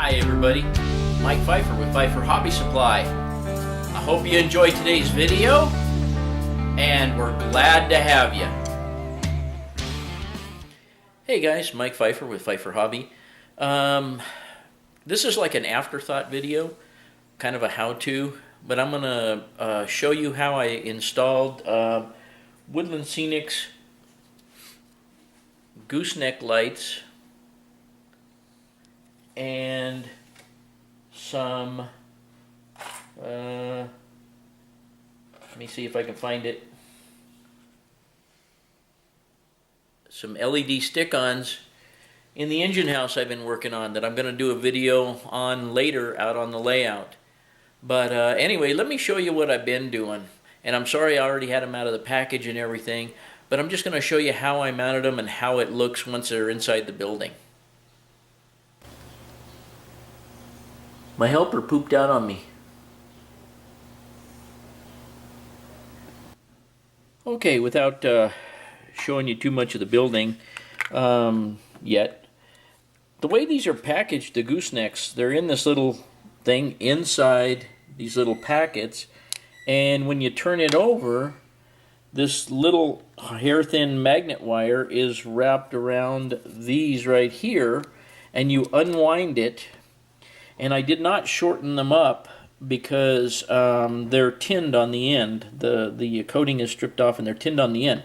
Hi everybody, Mike Pfeiffer with Pfeiffer Hobby Supply. I hope you enjoyed today's video, and we're glad to have you. Hey guys, Mike Pfeiffer with Pfeiffer Hobby. This is like an afterthought video, kind of a how-to, but I'm going to show you how I installed Woodland Scenics gooseneck lights and some, let me see if I can find it, some LED stick-ons in the engine house I've been working on that I'm going to do a video on later out on the layout. But anyway, let me show you what I've been doing. And I'm sorry I already had them out of the package and everything, but I'm just going to show you how I mounted them and how it looks once they're inside the building. My helper pooped out on me. Okay, without showing you too much of the building yet, the way these are packaged, the goosenecks, they're in this little thing inside these little packets, and when you turn it over, this little hair-thin magnet wire is wrapped around these right here, and you unwind it. And I did not shorten them up because they're tinned on the end. The coating is stripped off and they're tinned on the end.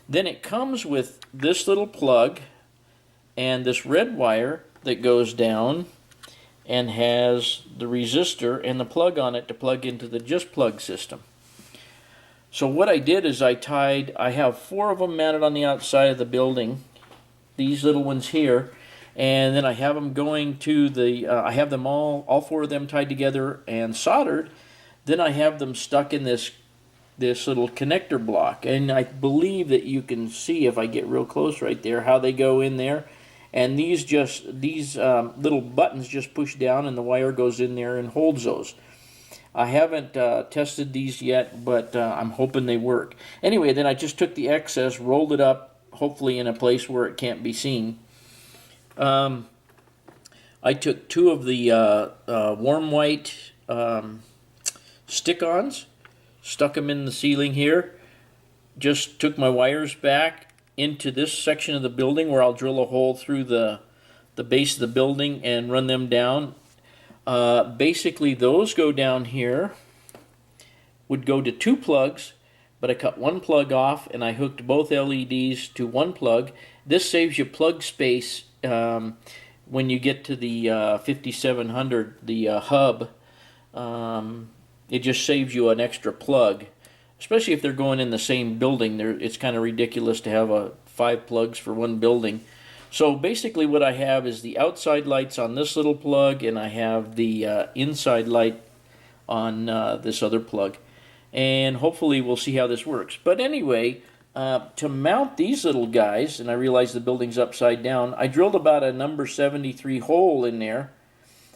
Then it comes with this little plug and this red wire that goes down and has the resistor and the plug on it to plug into the Just Plug system. So what I did is I have 4 of them mounted on the outside of the building, these little ones here, and then I have them going to the, I have them all 4 of them tied together and soldered. Then I have them stuck in this little connector block, and I believe that you can see if I get real close right there how they go in there. And these little buttons just push down and the wire goes in there and holds those. I haven't tested these yet, but I'm hoping they work. Anyway, then I just took the excess, rolled it up, hopefully in a place where it can't be seen. I took 2 of the warm white stick-ons, stuck them in the ceiling here, just took my wires back into this section of the building where I'll drill a hole through the base of the building and run them down. Basically those go down here, would go to 2 plugs, but I cut 1 plug off and I hooked both LEDs to 1 plug. This saves you plug space when you get to the 5700, the hub. It just saves you an extra plug, especially if they're going in the same building. It's kind of ridiculous to have 5 plugs for 1 building. So basically what I have is the outside lights on this little plug, and I have the inside light on this other plug. And hopefully we'll see how this works. But anyway, to mount these little guys, and I realize the building's upside down, I drilled about a number 73 hole in there,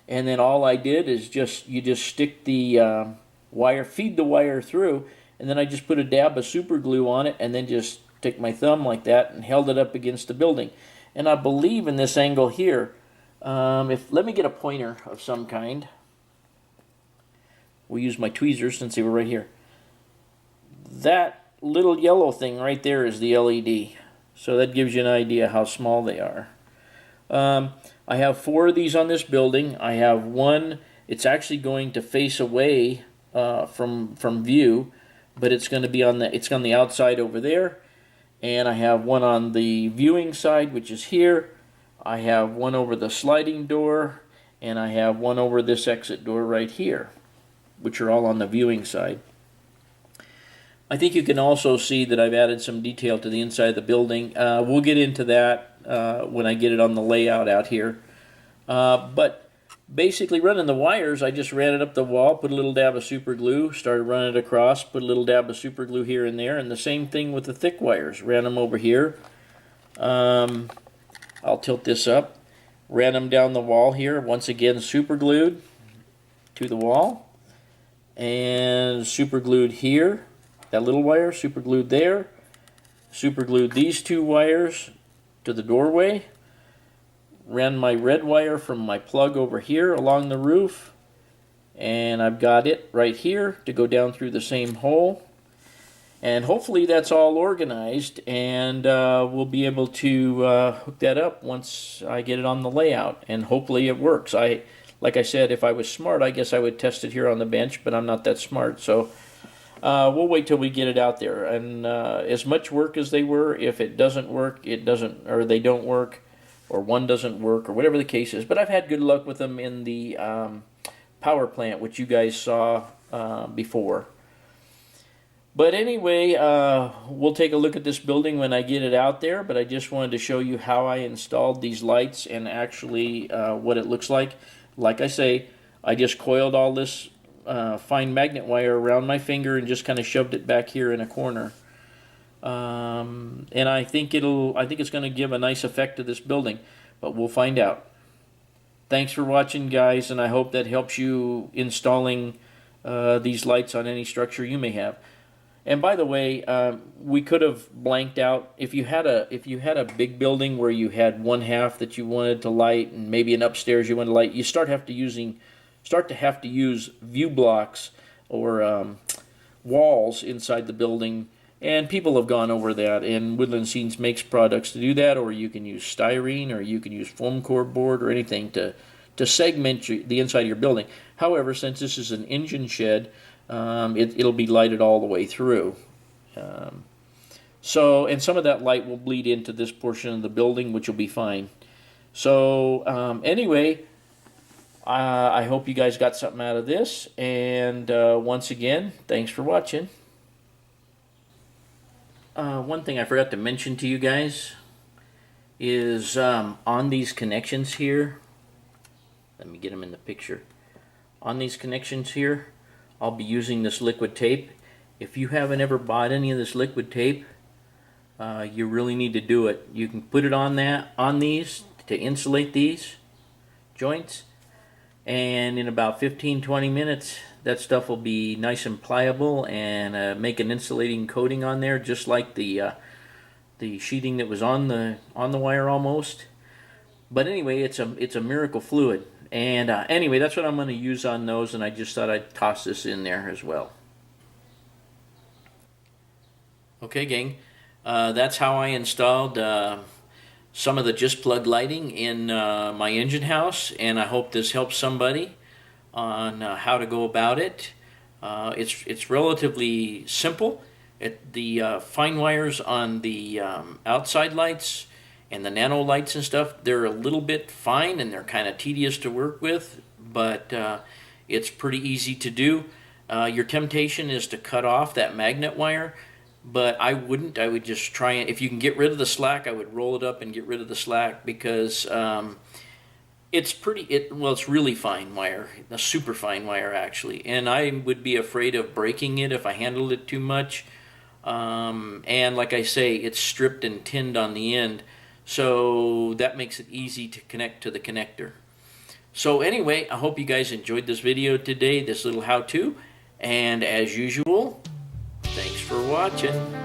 and then all I did is you just stick the wire, feed the wire through, and then I just put a dab of super glue on it, and then just stick my thumb like that and held it up against the building. And I believe in this angle here, let me get a pointer of some kind. We'll use my tweezers since they were right here. That little yellow thing right there is the LED. So that gives you an idea how small they are. I have 4 of these on this building. I have one, it's actually going to face away from view, but it's going to be on the outside over there. And I have one on the viewing side, which is here. I have one over the sliding door, and I have one over this exit door right here, which are all on the viewing side. I think you can also see that I've added some detail to the inside of the building. We'll get into that when I get it on the layout out here. But basically running the wires, I just ran it up the wall, put a little dab of super glue, started running it across, put a little dab of super glue here and there, and the same thing with the thick wires. Ran them over here. I'll tilt this up. Ran them down the wall here, once again super glued to the wall, and super glued here. That little wire, super glued there. Super glued these 2 wires to the doorway. ran my red wire from my plug over here along the roof, and I've got it right here to go down through the same hole. And hopefully that's all organized, and we'll be able to hook that up once I get it on the layout, and hopefully it works. Like I said, if I was smart, I guess I would test it here on the bench, but I'm not that smart, so we'll wait till we get it out there. And as much work as they were, if it doesn't work, it doesn't, or they don't work, or one doesn't work, or whatever the case is. But I've had good luck with them in the power plant, which you guys saw before. But anyway, we'll take a look at this building when I get it out there, but I just wanted to show you how I installed these lights and actually what it looks like. Like I say, I just coiled all this fine magnet wire around my finger and just kind of shoved it back here in a corner. And I think it's going to give a nice effect to this building, but we'll find out. Thanks for watching, guys, and I hope that helps you installing these lights on any structure you may have. And by the way, we could have blanked out if you had a big building where you had one half that you wanted to light and maybe an upstairs you wanted to light. You start to have to use view blocks or walls inside the building, and people have gone over that. And Woodland Scenics makes products to do that, or you can use styrene, or you can use foam core board or anything to segment the inside of your building. However, since this is an engine shed, it'll be lighted all the way through. And some of that light will bleed into this portion of the building, which will be fine. So anyway, I hope you guys got something out of this. And once again, thanks for watching. One thing I forgot to mention to you guys is on these connections here. Let me get them in the picture. On these connections here, I'll be using this liquid tape. If you haven't ever bought any of this liquid tape, you really need to do it. You can put it on these to insulate these joints, and in about 15-20 minutes that stuff will be nice and pliable and make an insulating coating on there, just like the sheeting that was on the wire almost. But anyway, it's a miracle fluid. And anyway, that's what I'm going to use on those, and I just thought I'd toss this in there as well. Okay, gang, that's how I installed some of the just plug lighting in my engine house, and I hope this helps somebody on how to go about it. It's relatively simple. The fine wires on the outside lights and the nano lights and stuff, they're a little bit fine and they're kind of tedious to work with, but it's pretty easy to do. Your temptation is to cut off that magnet wire, but I wouldn't. I would just try it. If you can get rid of the slack, I would roll it up and get rid of the slack, because it's really fine wire, a super fine wire actually, and I would be afraid of breaking it if I handled it too much. And like I say, it's stripped and tinned on the end, so that makes it easy to connect to the connector. So anyway, I hope you guys enjoyed this video today, this little how-to, and as usual, thanks for watching.